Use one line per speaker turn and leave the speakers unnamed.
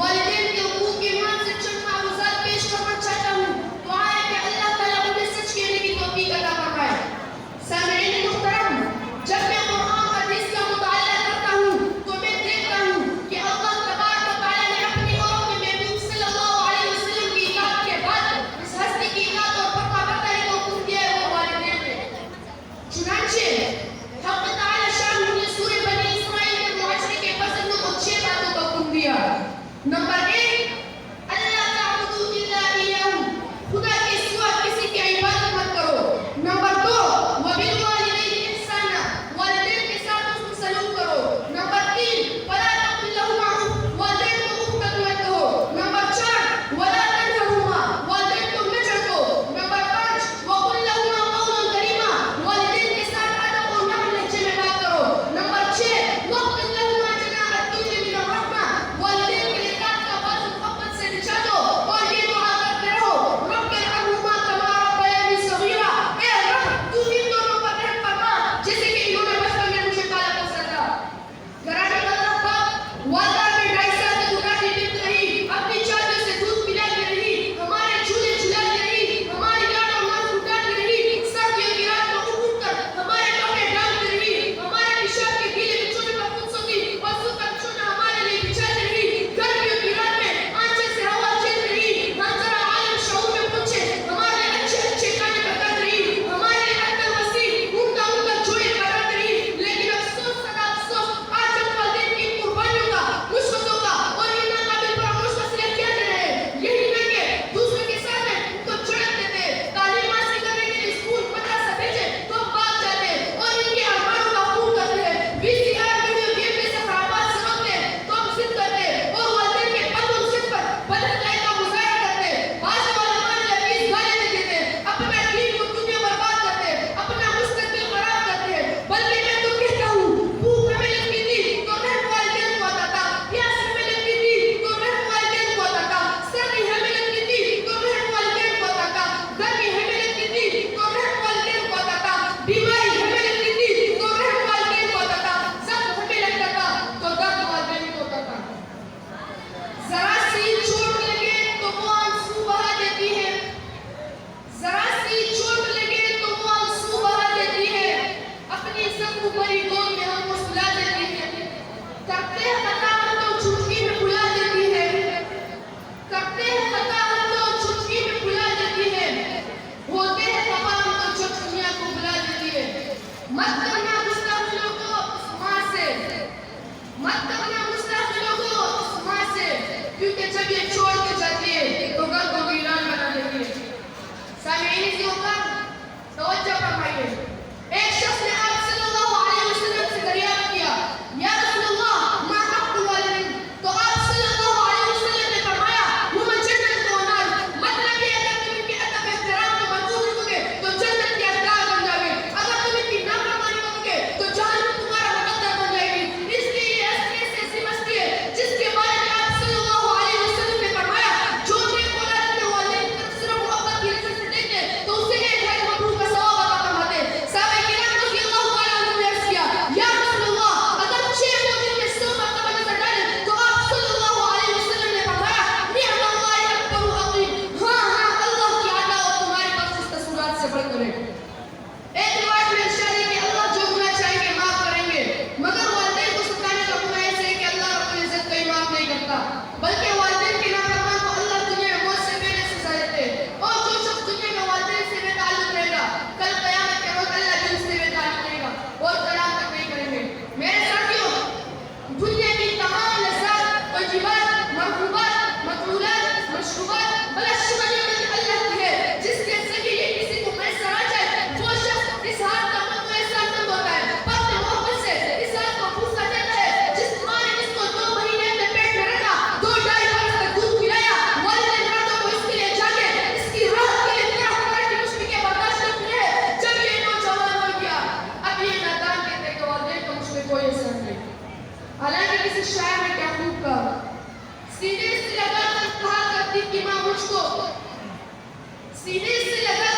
والدین کے حقوق کے ایمان سے چند معروضات پیش کرنا چاہتا ہوں. دعا ہے کہ اللہ تعالیٰ مجھے سچ کہنے کی توفیق عطا فرمائے. سامعین محترم، جب میں قرآن حدیث کا مطالعہ کرتا ہوں تو میں دیکھتا ہوں کہ اللہ تبارک و تعالیٰ نے اپنی اور اپنے محبوب صلی اللہ علیہ وسلم کی اطاعت کے بعد اس ہستی کی اطاعت اور فرما برداری کو حکم دیا ہے وہ والدین نے. چنانچہ حق تعالیٰ شان نے سورہ بنی اسرائیل کے معاشرے کے فضل کو 6 باتوں کا حکم دیا. نمبر 1، اللہ تعبدوا الا ایہ، خدا کے سوا کسی کی عبادت مت کرو. نمبر 2، وبالوالدین احسانا، والدین کے ساتھ حسن سلوک کرو. نمبر 3، ولا تقل لهما اف، والدین کو اف تک مت کہو. نمبر 4، ولا تنہرهما، والدین کو نہ جھڑکو. نمبر 5، وقل لهما قولا کریما، والدین کے ساتھ ادب اور نرم لہجے میں بات کرو. نمبر 6، واخفض لهما جناح الذل من الرحمہ، والدین کے لیے کاٹ کا بازو محبت سے بچھا دو اور یہ دعا کرتے رہو، رب ارحمہما کما ربیانی صغیرا، اے رب تو ان دونوں پر رحم فرما جیسے کہ انہوں نے بچپن میں مجھے پالا پوسا تھا. گرامی مدرسہ باپ، والدہ میں 2.5 سال تک اٹھاتی پھرتی رہی، اپنی چادر سے دودھ پلاتی رہی، ہمارے جھولے جھلاتی رہی، ہماری لاڈ اور ناز اٹھاتی رہی، سردیوں کی رات کو اٹھ اٹھ کر ہمارے کپڑے ڈالتی رہی، ہمارے پیشاب کے گیلے بچھونے پر خود سوتی اور سو کا بچھونا ہمارے لیے بچھاتی رہی. گرمیوں کی رات میں آنچل سے ہوا چلتی رہی، منظر عالم شعور میں پہنچے ہمارے اچھے اچھے کھانے پکاتی رہی، ہمارے لیے اندر وسیع عمدہ عمدہ جوڑے کراتی رہی. لیکن افسوس سدا افسوس، آج ہم والدین کی قربانیوں کا، مشقتوں کا اور ان ناقابل فراموش کا صلہ کیا دے رہے ہیں. یہی نہیں کہ دوسروں کے سامنے ان کو جھڑک دیتے، تعلیم حاصل کرنے کے لیے اسکول مدرسہ بھیجے تو بھاگ جاتے اور ان کے ارمانوں کا خون کرتے ہیں. VCR ویڈیو گیم جیسے خرابات سے روکتے تو ہم ضد کرتے اور والدین کے قلب و ضد پر بدحقائی کا مظاہرہ کرتے. بعض علماء نے لفظ گالیاں دیتے تھے، اپنا دین کو دنیا برباد کرتے، اپنا مستقبل خراب کرتے ہیں. بلکہ میں تو کہتا ہوں، بھوک ہمیں لگتی تھی تو رحم والدین کو عطا تھا، پیاس ہمیں لگتی تھی تو رحم والدین کو عطا تھا، سردی ہمیں لگتی تھی تو رحم والدین کو عطا تھا، گرمی ہمیں لگتی تھی تو رحم والدین کو عطا تھا، بیماری ہمیں لگتی تھی تو رحم والدین کو عطا تھا، زخم ہمیں لگتا تھا تو درد والدین کو عطا تھا. ذرا سی چوٹ لگے تو وہ آنسو بہا دیتی ہے، ذرا سی چوٹ لگے تو وہ آنسو بہا دیتی ہے، اپنی زخم بھری گود میں ہم کو سلا دیتی ہے. کرتے ہیں خطا ہم تو چٹکی میں بھلا دیتی ہے، کرتے ہیں خطا ہم تو چٹکی میں بھلا دیتی ہے، ہوتے ہیں خفا ہم تو چھوٹ دنیا کو بلا دیتی ہے. مت کرنا مستقبلوں کو اس ماں سے، مت کرنا مستقبلوں کو اس ماں سے، کیونکہ جب یہ چھوڑ کے جاتی ہے تو گھر کو ویران بنا دیتی ہے. سامعین کی اوقات توجہ فرمائیے. ایک شخص نے آپ صلی اللہ علیہ وسلم سے دریافت کیا، یا رسول اللہ ما حق الوالدین، تو آپ صلی اللہ علیہ وسلم نے فرمایا ہما جنت و نار، مطلب یہ اگر تم ان کے ادب احترام کو منظور کرو گے تو جنت کے حقدار بن جاؤ گے، اگر تم ان کی نافرمانی کرو گے تو جہنم تمہارا مقدر بن جائے گی. اس لیے یہ ایسی ہستی ہے جس کے بارے میں آپ صلی اللہ علیہ وسلم نے فرمایا جو نیک اولاد اپنے والدین کی طرف صرف محبت کی نظر سے دیکھتے تو اسے ایک حج مبرور کا ثواب عطا فرماتے. صحابہ کرام رضی اللہ تعالیٰ عنہم نے عرض کیا، یا رسول اللہ اگر 6 مومن میں 100 مرتبہ نظر ڈالیں تو آپ صلی اللہ علیہ وسلم نے فرمایا نعم اللہ اکبر عظیم، ہاں ہاں اللہ کی عطا اور تمہاری بخشش تصورات سے بڑھ کر ہے. ایک روایت میں ارشاد ہے کہ اللہ جو گناہ چاہیں گے معاف کریں گے، مگر والدین کو ستانے کا گناہ ایسے ہے کہ اللہ رب العزت کوئی معاف نہیں کرتا، بلکہ والدین کے نافرمان کو اللہ دنیا میں موت سے پہلے سزا دیتے ہیں. اور جو شخص دنیا میں والدین سے بے تعلق رہے گا کل قیامت کے وقت اللہ بھی اس سے بے تعلق رہے گا اور کلام تک نہیں کریں گے. میرے ساتھیوں، دنیا کی تمام لذات، واجبات، مرغوبات، مقبولات، مشروبات بلا شبہ نعمت اللہ کی ہے. جس کے ذریعے کسی کو میسر آ جائے وہ شخص اس ہاتھ کا مند و احسان مند ہوتا ہے، اپنے محبت سے اس ہاتھ کو پوسا دیتا ہے. جس ماں نے جس کو 2 مہینے اپنے پیٹ میں رکھا، 2.5 برس تک دودھ پلایا، والدین راتوں کو اس کے لیے جاگے، اس کی راحت کے لیے طرح طرح کی مشکلیں برداشت کرتے ہیں. جب یہ نوجوان ہو گیا اب یہ نادان کہتے ہیں کہ والدین کو مجھ میں کوئی اثر نہیں. حالانکہ کسی شاعر نے کیا خوب کہا، سینے سے لگا کر کہا کرتی کہ ماں مجھ کو، سینے سے لگا